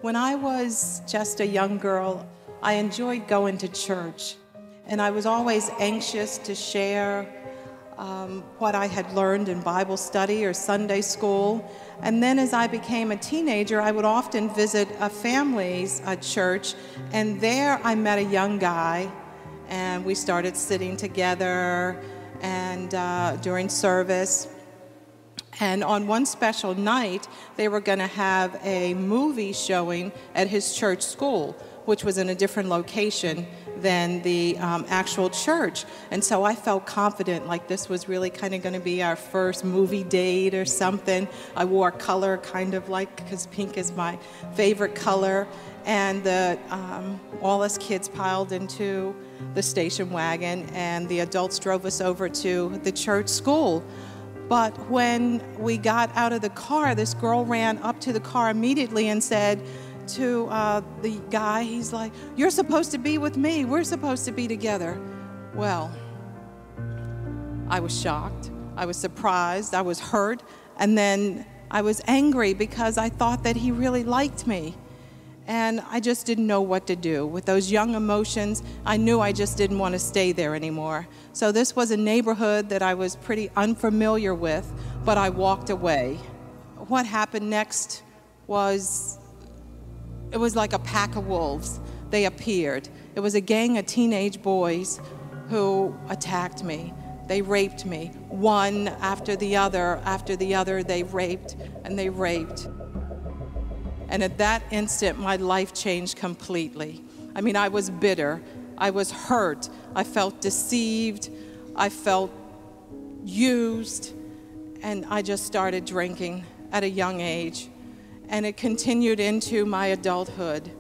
When I was just a young girl, I enjoyed going to church, and I was always anxious to share what I had learned in Bible study or Sunday school. And then as I became a teenager, I would often visit a family's church, and there I met a young guy, and we started sitting together and during service. And on one special night, they were going to have a movie showing at his church school, which was in a different location than the actual church. And so I felt confident, like this was really kind of going to be our first movie date or something. I wore color, kind of like, because pink is my favorite color. And all us kids piled into the station wagon, and the adults drove us over to the church school. But when we got out of the car, this girl ran up to the car immediately and said to the guy, he's like, "You're supposed to be with me. We're supposed to be together." Well, I was shocked. I was surprised. I was hurt. And then I was angry because I thought that he really liked me. And I just didn't know what to do. With those young emotions, I knew I just didn't want to stay there anymore. So this was a neighborhood that I was pretty unfamiliar with, but I walked away. What happened next was, it was like a pack of wolves. They appeared. It was a gang of teenage boys who attacked me. They raped me. One after the other, they raped and they raped. And at that instant, my life changed completely. I mean, I was bitter. I was hurt. I felt deceived. I felt used. And I just started drinking at a young age. And it continued into my adulthood.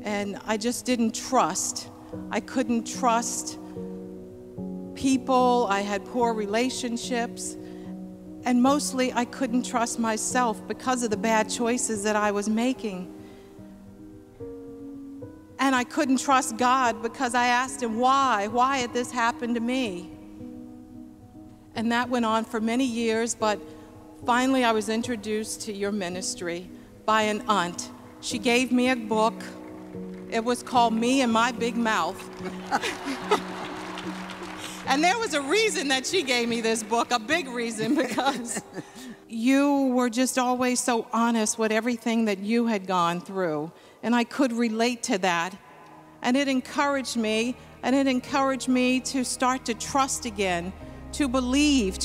And I just didn't trust. I couldn't trust people. I had poor relationships. And mostly, I couldn't trust myself because of the bad choices that I was making. And I couldn't trust God because I asked him, why had this happened to me? And that went on for many years, but finally I was introduced to your ministry by an aunt. She gave me a book. It was called Me and My Big Mouth. And there was a reason that she gave me this book, a big reason, because you were just always so honest with everything that you had gone through. And I could relate to that. And it encouraged me, to start to trust again, to believe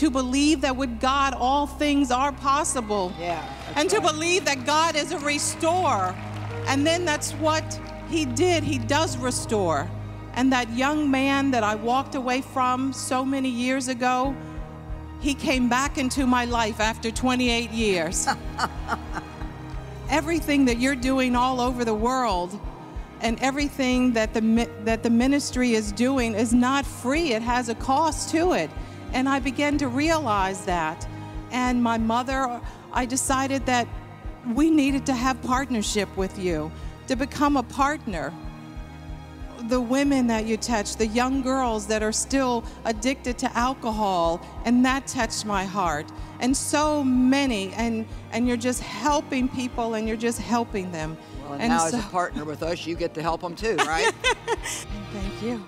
that with God all things are possible. Yeah, and right. To believe that God is a restorer. And then that's what he did. He does restore. And that young man that I walked away from so many years ago, he came back into my life after 28 years. Everything that you're doing all over the world and everything that the ministry is doing is not free. It has a cost to it. And I began to realize that. And my mother, I decided that we needed to have partnership with you, to become a partner. The women that you touch, the young girls that are still addicted to alcohol, and that touched my heart. And so many, and you're just helping people, and you're just helping them. Well, and now as a partner with us, you get to help them too, right? Thank you.